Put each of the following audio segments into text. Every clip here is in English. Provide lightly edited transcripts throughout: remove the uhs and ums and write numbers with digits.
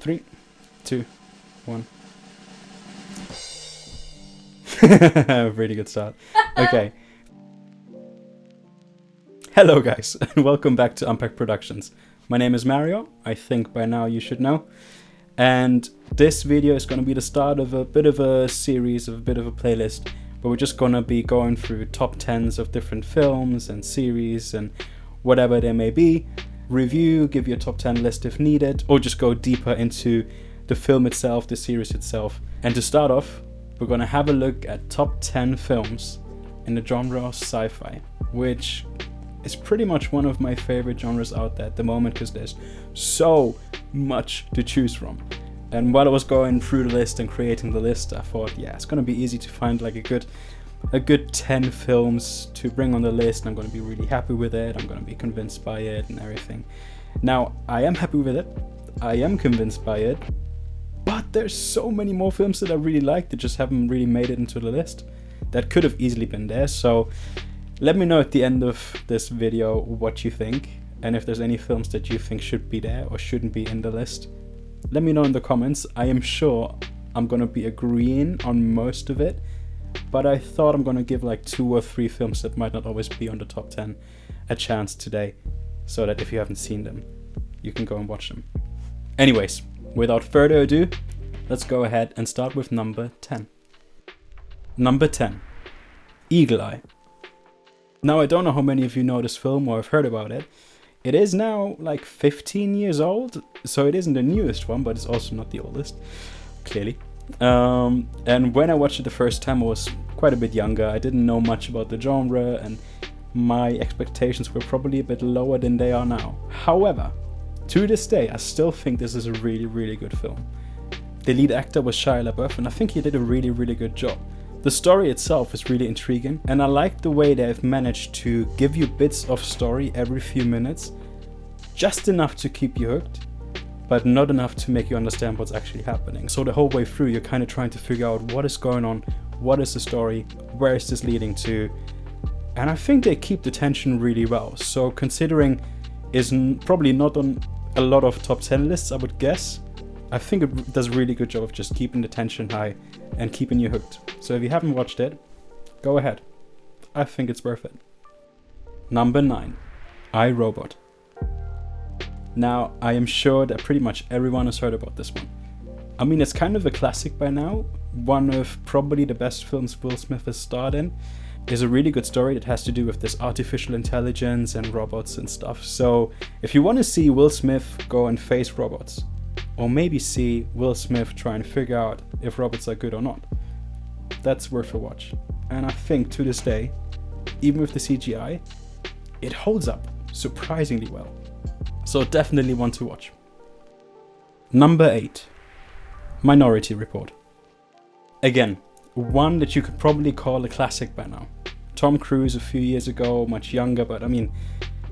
3, 2, 1. Really good start. Okay. Hello guys, and welcome back to Unpack Productions. My name is Mario, I think by now you should know. And this video is going to be the start of a bit of a series, of a bit of a playlist, where we're just going to be going through top 10s of different films and series and whatever they may be. Review, give you a top 10 list if needed, or just go deeper into the film itself, the series itself. And to start off, we're going to have a look at top 10 films in the genre of sci-fi, which is pretty much one of my favorite genres out there at the moment because there's so much to choose from. And while I was going through the list and creating the list, I thought, yeah, it's going to be easy to find like a good 10 films to bring on the list, and I'm going to be really happy with it. I'm going to be convinced by it and everything. Now, I am happy with it. I am convinced by it. But there's so many more films that I really like that just haven't really made it into the list that could have easily been there. So let me know at the end of this video what you think, and if there's any films that you think should be there or shouldn't be in the list. Let me know in the comments. I am sure I'm going to be agreeing on most of it, but I thought I'm going to give like 2 or 3 films that might not always be on the top 10 a chance today, so that if you haven't seen them, you can go and watch them. Anyways, without further ado, let's go ahead and start with number 10. Number 10, Eagle Eye. Now, I don't know how many of you know this film or have heard about it. It is now like 15 years old, so it isn't the newest one, but it's also not the oldest, clearly. And when I watched it the first time, I was quite a bit younger. I didn't know much about the genre, and my expectations were probably a bit lower than they are now. However, to this day, I still think this is a really, really good film. The lead actor was Shia LaBeouf, and I think he did a really, really good job. The story itself is really intriguing, and I like the way they've managed to give you bits of story every few minutes, just enough to keep you hooked, but not enough to make you understand what's actually happening. So the whole way through, you're kind of trying to figure out what is going on, what is the story, where is this leading to, and I think they keep the tension really well. So considering it's probably not on a lot of top 10 lists, I would guess, I think it does a really good job of just keeping the tension high and keeping you hooked. So if you haven't watched it, go ahead. I think it's worth it. Number 9, I, Robot. Now, I am sure that pretty much everyone has heard about this one. I mean, it's kind of a classic by now. One of probably the best films Will Smith has starred in. It's a really good story that has to do with this artificial intelligence and robots and stuff. So if you want to see Will Smith go and face robots, or maybe see Will Smith try and figure out if robots are good or not, that's worth a watch. And I think to this day, even with the CGI, it holds up surprisingly well. So definitely one to watch. Number 8, Minority Report. Again, one that you could probably call a classic by now. Tom Cruise a few years ago, much younger, but I mean,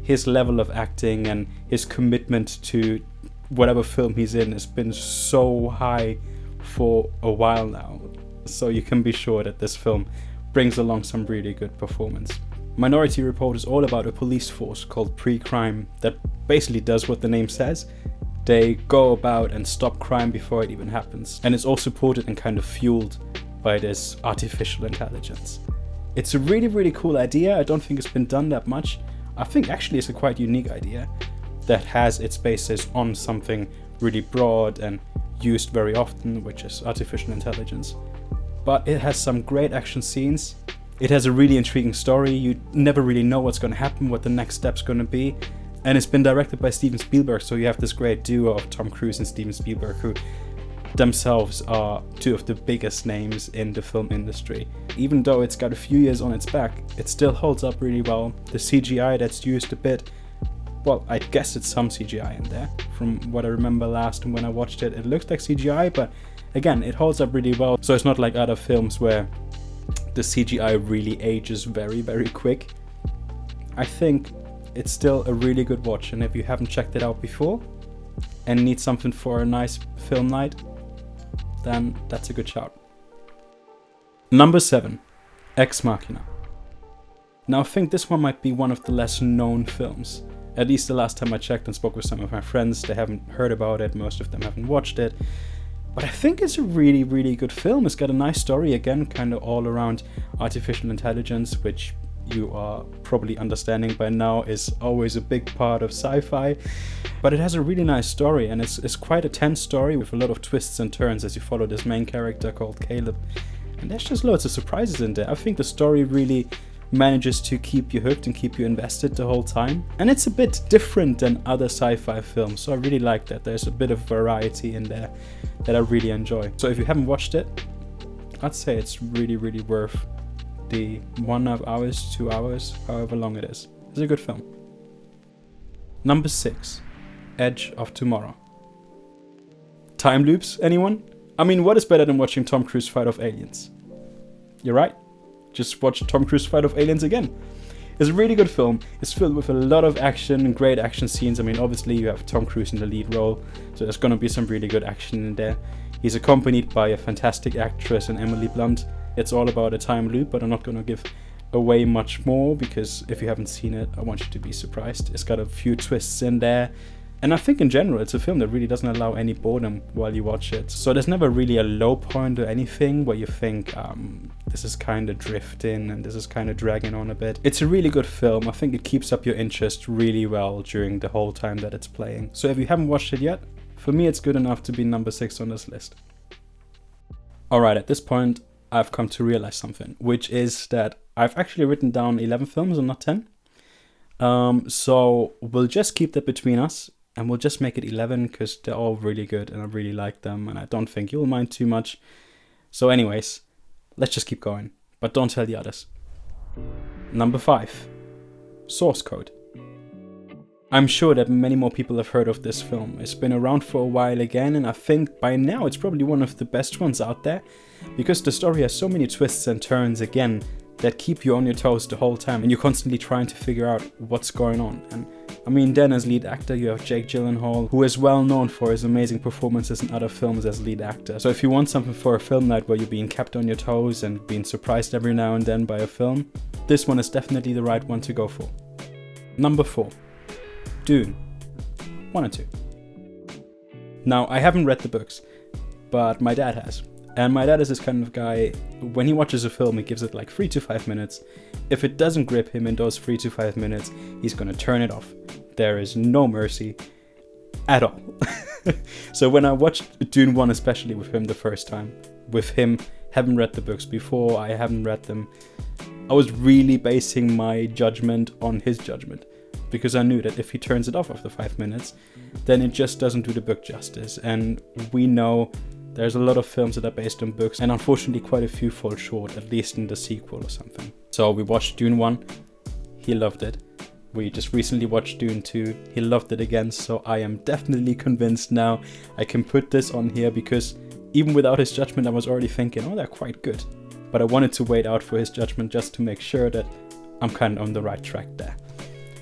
his level of acting and his commitment to whatever film he's in has been so high for a while now. So you can be sure that this film brings along some really good performance. Minority Report is all about a police force called Pre-Crime that basically does what the name says. They go about and stop crime before it even happens. And it's all supported and kind of fueled by this artificial intelligence. It's a really, really cool idea. I don't think it's been done that much. I think actually it's a quite unique idea that has its basis on something really broad and used very often, which is artificial intelligence. But it has some great action scenes. It has a really intriguing story. You never really know what's going to happen, what the next step's going to be. And it's been directed by Steven Spielberg, so you have this great duo of Tom Cruise and Steven Spielberg, who themselves are 2 of the biggest names in the film industry. Even though it's got a few years on its back, it still holds up really well. The CGI that's used a bit, well, I guess it's some CGI in there. From what I remember last and when I watched it, it looks like CGI, but again, it holds up really well. So it's not like other films where the CGI really ages very, very quick. I think it's still a really good watch, and if you haven't checked it out before and need something for a nice film night, then that's a good shout. Number 7, Ex Machina. Now I think this one might be one of the less known films. At least the last time I checked and spoke with some of my friends, they haven't heard about it, most of them haven't watched it. But I think it's a really, really good film. It's got a nice story, again, kind of all around artificial intelligence, which you are probably understanding by now is always a big part of sci-fi. But it has a really nice story, and it's quite a tense story with a lot of twists and turns as you follow this main character called Caleb. And there's just loads of surprises in there. I think the story really manages to keep you hooked and keep you invested the whole time. And it's a bit different than other sci-fi films, so I really like that. There's a bit of variety in there that I really enjoy. So if you haven't watched it, I'd say it's really, really worth the 1.5 hours, 2 hours, however long it is. It's a good film. Number 6, Edge of Tomorrow. Time loops, anyone? I mean, what is better than watching Tom Cruise fight off aliens? You're right. Just watch Tom Cruise fight off aliens again. It's a really good film. It's filled with a lot of action and great action scenes. I mean, obviously you have Tom Cruise in the lead role, so there's gonna be some really good action in there. He's accompanied by a fantastic actress in Emily Blunt. It's all about a time loop, but I'm not gonna give away much more because if you haven't seen it, I want you to be surprised. It's got a few twists in there. And I think in general, it's a film that really doesn't allow any boredom while you watch it. So there's never really a low point or anything where you think, this is kind of drifting and this is kind of dragging on a bit. It's a really good film. I think it keeps up your interest really well during the whole time that it's playing. So if you haven't watched it yet, for me, it's good enough to be number 6 on this list. All right, at this point, I've come to realize something, which is that I've actually written down 11 films and not 10. So we'll just keep that between us. And we'll just make it 11 because they're all really good and I really like them and I don't think you'll mind too much. So anyways, let's just keep going. But don't tell the others. Number 5. Source Code. I'm sure that many more people have heard of this film. It's been around for a while again, and I think by now it's probably one of the best ones out there because the story has so many twists and turns again that keep you on your toes the whole time and you're constantly trying to figure out what's going on. And I mean, then as lead actor you have Jake Gyllenhaal, who is well known for his amazing performances in other films as lead actor. So if you want something for a film night where you're being kept on your toes and being surprised every now and then by a film, this one is definitely the right one to go for. Number 4. Dune 1 and 2. Now, I haven't read the books, but my dad has. And my dad is this kind of guy, when he watches a film, he gives it like 3 to 5 minutes. If it doesn't grip him in those 3 to 5 minutes, he's gonna turn it off. There is no mercy at all. So when I watched Dune 1, especially with him the first time, with him having read the books before, I haven't read them, I was really basing my judgment on his judgment. Because I knew that if he turns it off after 5 minutes, then it just doesn't do the book justice. And we know there's a lot of films that are based on books, and unfortunately quite a few fall short, at least in the sequel or something. So we watched Dune 1, he loved it. We just recently watched Dune 2, he loved it again, so I am definitely convinced now I can put this on here because even without his judgment I was already thinking, oh, they're quite good. But I wanted to wait out for his judgment just to make sure that I'm kind of on the right track there.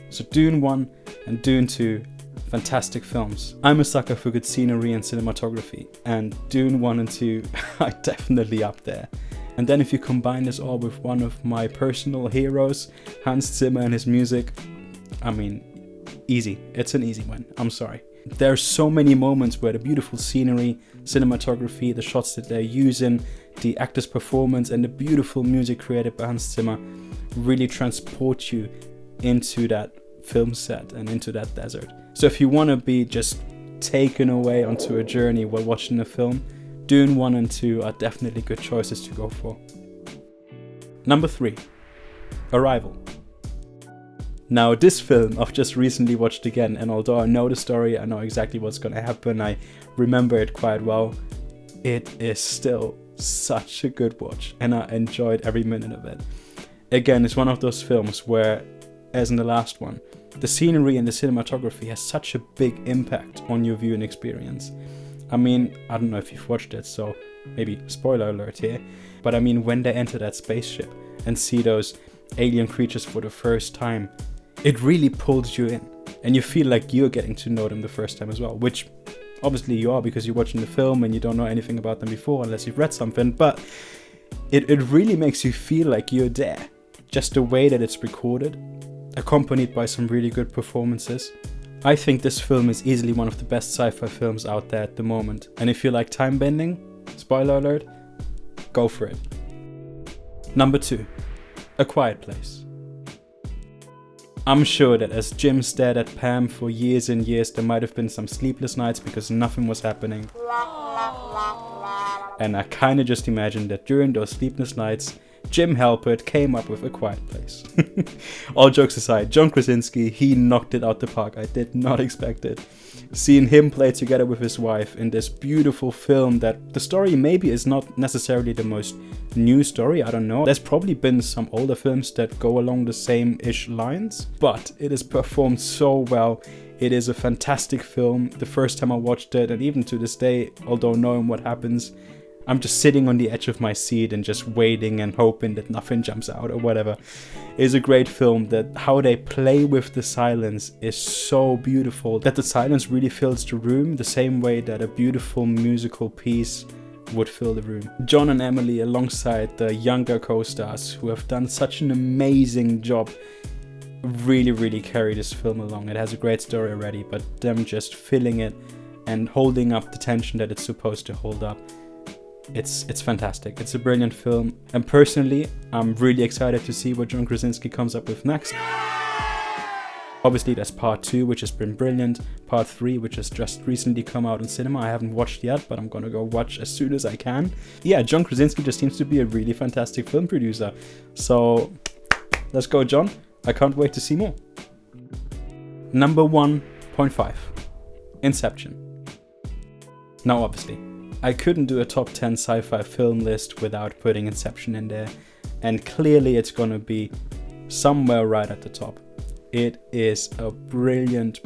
So Dune 1 and Dune 2, fantastic films. I'm a sucker for good scenery and cinematography, and Dune 1 and 2 are definitely up there. And then if you combine this all with one of my personal heroes, Hans Zimmer and his music, I mean, easy. It's an easy one. I'm sorry. There's so many moments where the beautiful scenery, cinematography, the shots that they're using, the actors' performance, and the beautiful music created by Hans Zimmer really transport you into that film set and into that desert. So if you want to be just taken away onto a journey while watching a film, Dune 1 and 2 are definitely good choices to go for. Number 3. Arrival. Now this film I've just recently watched again, and although I know the story, I know exactly what's going to happen, I remember it quite well, it is still such a good watch and I enjoyed every minute of it. Again, it's one of those films where, as in the last one, the scenery and the cinematography has such a big impact on your viewing experience. I mean, I don't know if you've watched it, so maybe spoiler alert here, but I mean, when they enter that spaceship and see those alien creatures for the first time, it really pulls you in and you feel like you're getting to know them the first time as well, which obviously you are because you're watching the film and you don't know anything about them before unless you've read something, but it really makes you feel like you're there. Just the way that it's recorded, accompanied by some really good performances. I think this film is easily one of the best sci-fi films out there at the moment. And if you like time bending, spoiler alert, go for it. Number 2, A Quiet Place. I'm sure that as Jim stared at Pam for years and years, there might have been some sleepless nights because nothing was happening. And I kinda just imagined that during those sleepless nights, Jim Halpert came up with A Quiet Place. All jokes aside, John Krasinski, he knocked it out the park. I did not expect it. Seeing him play together with his wife in this beautiful film that the story maybe is not necessarily the most new story, I don't know. There's probably been some older films that go along the same-ish lines, but it is performed so well. It is a fantastic film. The first time I watched it, and even to this day, although knowing what happens, I'm just sitting on the edge of my seat and just waiting and hoping that nothing jumps out or whatever. It's a great film. That how they play with the silence is so beautiful, that the silence really fills the room the same way that a beautiful musical piece would fill the room. John and Emily, alongside the younger co-stars who have done such an amazing job, really carry this film along. It has a great story already, but them just filling it and holding up the tension that it's supposed to hold up. It's fantastic. It's a brilliant film, and personally I'm really excited to see what John Krasinski comes up with next. Obviously there's part 2, which has been brilliant, part 3, which has just recently come out in cinema. I haven't watched yet, but I'm gonna go watch as soon as I can. Yeah, John Krasinski just seems to be a really fantastic film producer, so let's go John. I can't wait to see more. Number 1.5, Inception. Now obviously I couldn't do a top 10 sci-fi film list without putting Inception in there, and clearly it's gonna be somewhere right at the top. It is a brilliant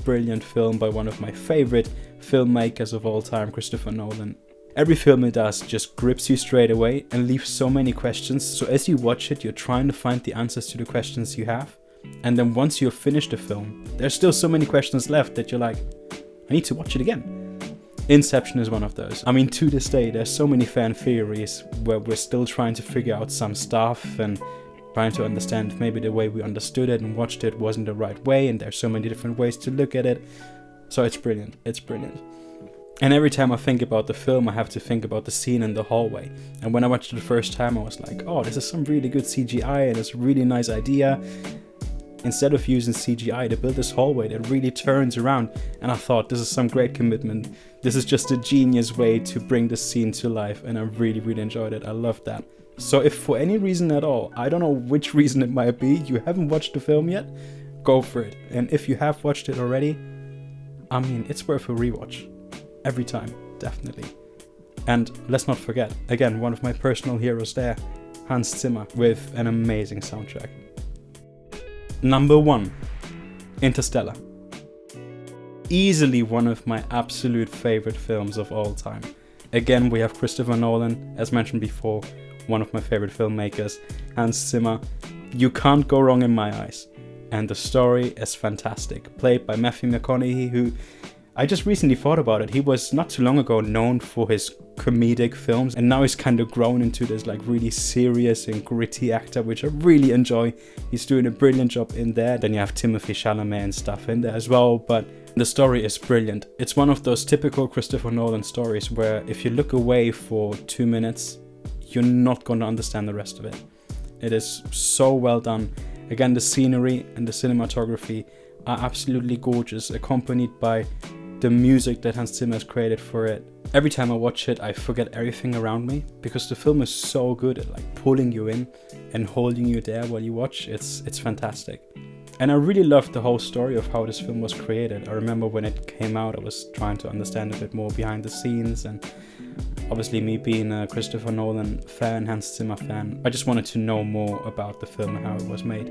film by one of my favorite filmmakers of all time, Christopher Nolan. Every film it does just grips you straight away and leaves so many questions, so as you watch it, you're trying to find the answers to the questions you have, and then once you've finished the film, there's still so many questions left that you're like, I need to watch it again. Inception is one of those. I mean, to this day, there's so many fan theories where we're still trying to figure out some stuff and trying to understand if maybe the way we understood it and watched it wasn't the right way, and there's so many different ways to look at it. So it's brilliant. It's brilliant. And every time I think about the film, I have to think about the scene in the hallway. And when I watched it the first time, I was like, oh, this is some really good CGI and it's a really nice idea. Instead of using CGI, they built this hallway that really turns around, and I thought, this is some great commitment. This is just a genius way to bring the scene to life, and I really enjoyed it. I loved that. So if for any reason at all, I don't know which reason it might be, you haven't watched the film yet, go for it. And if you have watched it already, I mean, it's worth a rewatch. Every time, definitely. And let's not forget, again, one of my personal heroes there, Hans Zimmer, with an amazing soundtrack. Number 1, Interstellar. Easily one of my absolute favorite films of all time. Again, we have Christopher Nolan, as mentioned before, one of my favorite filmmakers, Hans Zimmer. You can't go wrong in my eyes. And the story is fantastic, played by Matthew McConaughey, who I just recently thought about it. He was not too long ago known for his comedic films, and now he's kind of grown into this like really serious and gritty actor, which I really enjoy. He's doing a brilliant job in there. Then you have Timothée Chalamet and stuff in there as well, but the story is brilliant. It's one of those typical Christopher Nolan stories where if you look away for 2 minutes, you're not going to understand the rest of it. It is so well done. Again, the scenery and the cinematography are absolutely gorgeous, accompanied by the music that Hans Zimmer has created for it. Every time I watch it, I forget everything around me, because the film is so good at like pulling you in and holding you there while you watch. It's fantastic. And I really loved the whole story of how this film was created. I remember when it came out, I was trying to understand a bit more behind the scenes, and obviously me being a Christopher Nolan fan, Hans Zimmer fan, I just wanted to know more about the film and how it was made.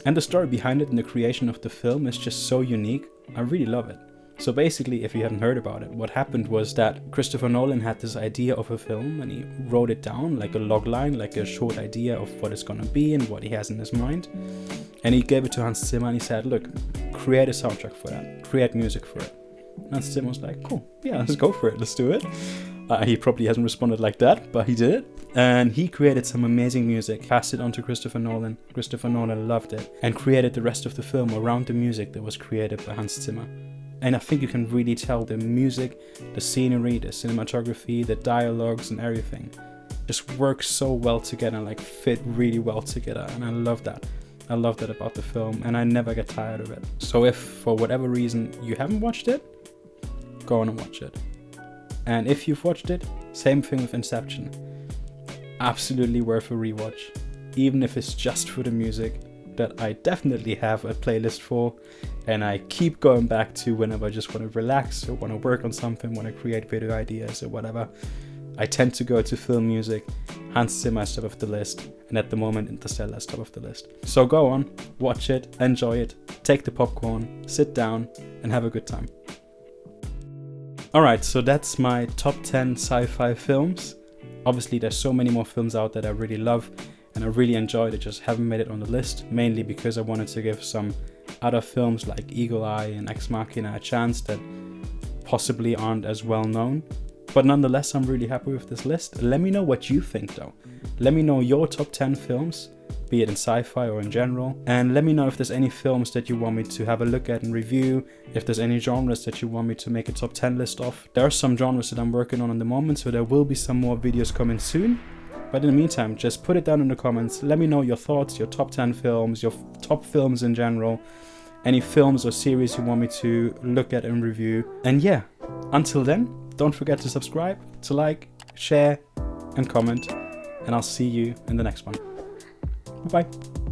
And the story behind it and the creation of the film is just so unique. I really love it. So basically, if you haven't heard about it, what happened was that Christopher Nolan had this idea of a film, and he wrote it down like a log line, like a short idea of what it's gonna be and what he has in his mind. And he gave it to Hans Zimmer and he said, look, create a soundtrack for that, create music for it. And Hans Zimmer was like, cool, yeah, let's go for it, let's do it. He probably hasn't responded like that, but he did. And he created some amazing music, passed it on to Christopher Nolan. Christopher Nolan loved it and created the rest of the film around the music that was created by Hans Zimmer. And I think you can really tell the music, the scenery, the cinematography, the dialogues and everything just work so well together and like fit really well together. And I love that. I love that about the film, and I never get tired of it. So if for whatever reason you haven't watched it, go on and watch it. And if you've watched it, same thing with Inception. Absolutely worth a rewatch, even if it's just for the music that I definitely have a playlist for, and I keep going back to whenever I just want to relax or want to work on something, want to create video ideas or whatever. I tend to go to film music. Hans Zimmer is top of the list, and at the moment Interstellar is top of the list. So go on, watch it, enjoy it, take the popcorn, sit down and have a good time. Alright, so that's my top 10 sci-fi films. Obviously there's so many more films out that I really love and I really enjoy that just haven't made it on the list, mainly because I wanted to give some other films like Eagle Eye and Ex Machina a chance that possibly aren't as well known. But nonetheless, I'm really happy with this list. Let me know what you think though. Let me know your top 10 films, be it in sci-fi or in general. And let me know if there's any films that you want me to have a look at and review. If there's any genres that you want me to make a top 10 list of. There are some genres that I'm working on the moment, so there will be some more videos coming soon. But in the meantime, just put it down in the comments. Let me know your thoughts, your top 10 films, your top films in general. Any films or series you want me to look at and review. And yeah, until then, don't forget to subscribe, to like, share, and comment. And I'll see you in the next one. Bye-bye.